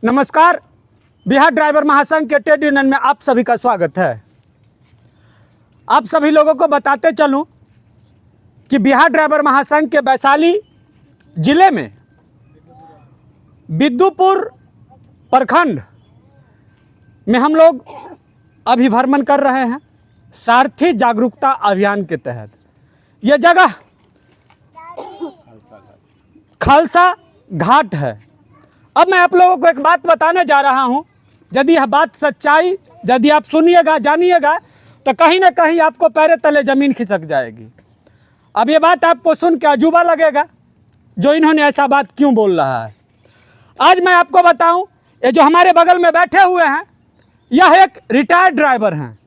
नमस्कार। बिहार ड्राइवर महासंघ के ट्रेड यूनियन में आप सभी का स्वागत है। आप सभी लोगों को बताते चलूं कि बिहार ड्राइवर महासंघ के वैशाली जिले में बिद्दुपुर प्रखंड में हम लोग अभी भ्रमण कर रहे हैं सारथी जागरूकता अभियान के तहत। यह जगह खालसा घाट है। अब मैं आप लोगों को एक बात बताने जा रहा हूं, यदि यह बात सच्चाई यदि आप सुनिएगा जानिएगा तो कहीं ना कहीं आपको पैरे तले ज़मीन खिसक जाएगी। अब ये बात आपको सुन के अजूबा लगेगा जो इन्होंने ऐसा बात क्यों बोल रहा है। आज मैं आपको बताऊं, ये जो हमारे बगल में बैठे हुए हैं यह एक रिटायर्ड ड्राइवर हैं,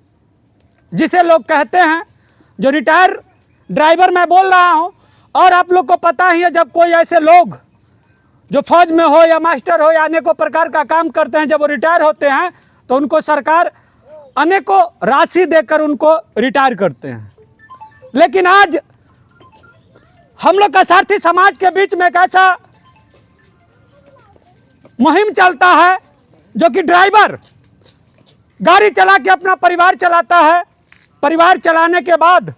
जिसे लोग कहते हैं जो रिटायर ड्राइवर मैं बोल रहा हूं। और आप लोग को पता ही है, जब कोई ऐसे लोग जो फौज में हो या मास्टर हो या अनेकों प्रकार का काम करते हैं, जब वो रिटायर होते हैं तो उनको सरकार अनेकों राशि देकर उनको रिटायर करते हैं। लेकिन आज हम लोग का सारथी समाज के बीच में एक ऐसा मुहिम चलता है जो कि ड्राइवर गाड़ी चला के अपना परिवार चलाता है। परिवार चलाने के बाद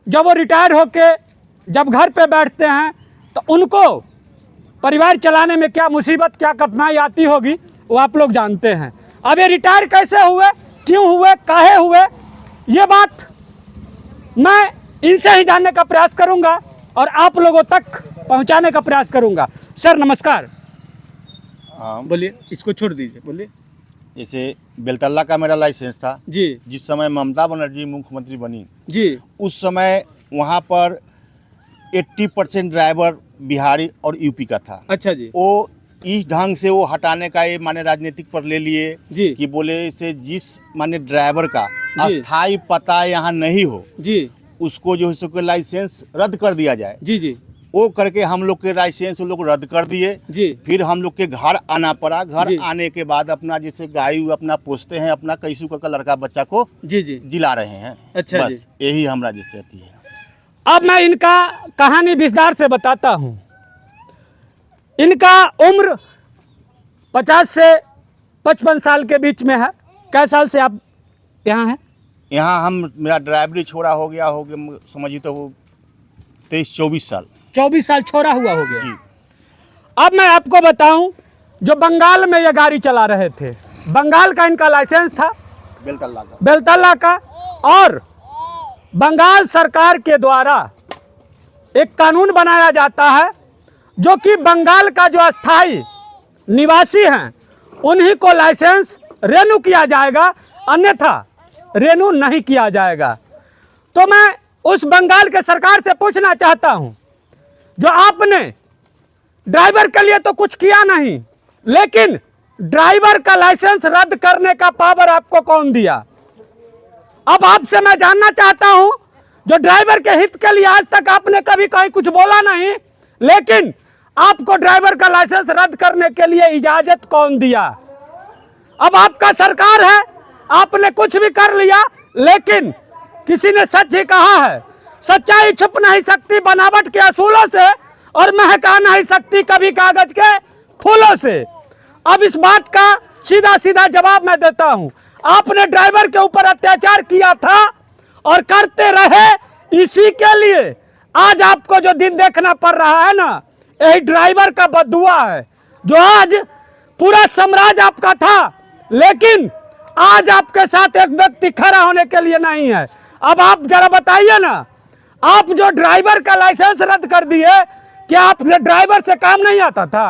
जब वो रिटायर होके जब घर पे बैठते हैं तो उनको परिवार चलाने में क्या मुसीबत क्या कठिनाई आती होगी वो आप लोग जानते हैं। अब ये रिटायर कैसे हुए, क्यों हुए, काहे हुए, ये बात मैं इनसे ही जानने का प्रयास करूंगा और आप लोगों तक पहुंचाने का प्रयास करूंगा। सर नमस्कार। बोलिए, इसको छोड़ दीजिए, बोलिए। जैसे बेलतल्ला का मेरा लाइसेंस था जी। जिस समय ममता बनर्जी मुख्यमंत्री बनी जी, उस समय वहाँ पर 80% ड्राइवर बिहारी और यूपी का था। अच्छा जी। वो इस ढंग से वो हटाने का ये माने राजनीतिक पर ले लिए जी कि बोले से जिस माने ड्राइवर का जी अस्थाई पता यहाँ नहीं हो जी उसको जो है सो लाइसेंस रद्द कर दिया जाए। जी जी वो करके हम लोग के लाइसेंस वो लोग रद्द कर दिए। जी। फिर हम लोग के घर आना पड़ा। घर जी। आने के बाद अपना जैसे गाय अपना पोसते हैं, अपना कैसू का लड़का बच्चा को जी जी जिला रहे हैं। अच्छा बस यही हमारा जैसे आती है। अब मैं इनका कहानी विस्तार से बताता हूँ। इनका उम्र 50 से 55 साल के बीच में है। कै साल से आप यहाँ हैं? यहाँ हम मेरा ड्राइवरी छोड़ा हो गया समझिए तो 23-24 साल। 24 साल छोड़ा हुआ हो गया जी। अब मैं आपको बताऊं, जो बंगाल में ये गाड़ी चला रहे थे, बंगाल का इनका लाइसेंस था, बेलतल्ला का। और बंगाल सरकार के द्वारा एक कानून बनाया जाता है जो कि बंगाल का जो अस्थाई निवासी हैं उन्हीं को लाइसेंस रेन्यू किया जाएगा, अन्यथा रेन्यू नहीं किया जाएगा। तो मैं उस बंगाल के सरकार से पूछना चाहता हूं, जो आपने ड्राइवर के लिए तो कुछ किया नहीं, लेकिन ड्राइवर का लाइसेंस रद्द करने का पावर आपको कौन दिया? अब आपसे मैं जानना चाहता हूं, जो ड्राइवर के हित के लिए आज तक आपने कभी कहीं कुछ बोला नहीं, लेकिन आपको ड्राइवर का लाइसेंस रद्द करने के लिए इजाजत कौन दिया? अब आपका सरकार है, आपने कुछ भी कर लिया, लेकिन किसी ने सच ही कहा है, सच्चाई छुप नहीं सकती बनावट के असूलों से और महका नहीं सकती कभी कागज के फूलों से। अब इस बात का सीधा सीधा जवाब मैं देता हूं। आपने ड्राइवर के ऊपर अत्याचार किया था और करते रहे, इसी के लिए आज आपको जो दिन देखना पड़ रहा है ना, यही ड्राइवर का बददुआ है। जो आज पूरा साम्राज्य आपका था, लेकिन आज आपके साथ एक व्यक्ति खड़ा होने के लिए नहीं है। अब आप जरा बताइए ना, आप जो ड्राइवर का लाइसेंस रद्द कर दिए, क्या आपसे ड्राइवर से काम नहीं आता था?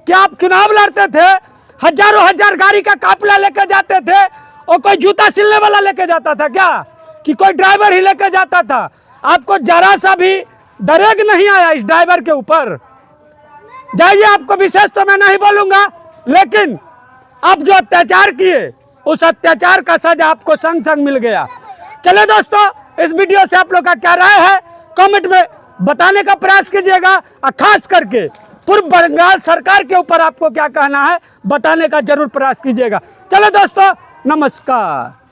क्या आप चुनाव लड़ते थे, हजारों हजार गाड़ी का काफिला लेके जाते थे और कोई जूता सिलने वाला लेके जाता था क्या, कि कोई ड्राइवर ही लेके जाता था? आपको जरा सा भी दरेग नहीं आया इस ड्राइवर के ऊपर। जाइए, आपको विशेष तो मैं नहीं बोलूंगा, लेकिन आप जो अत्याचार किए उस अत्याचार का सजा आपको संग संग मिल गया। चले दोस्तों, इस वीडियो से आप लोग का क्या राय है कमेंट में बताने का प्रयास कीजिएगा। और खास करके पूर्व बंगाल सरकार के ऊपर आपको क्या कहना है बताने का जरूर प्रयास कीजिएगा। चलो दोस्तों, नमस्कार।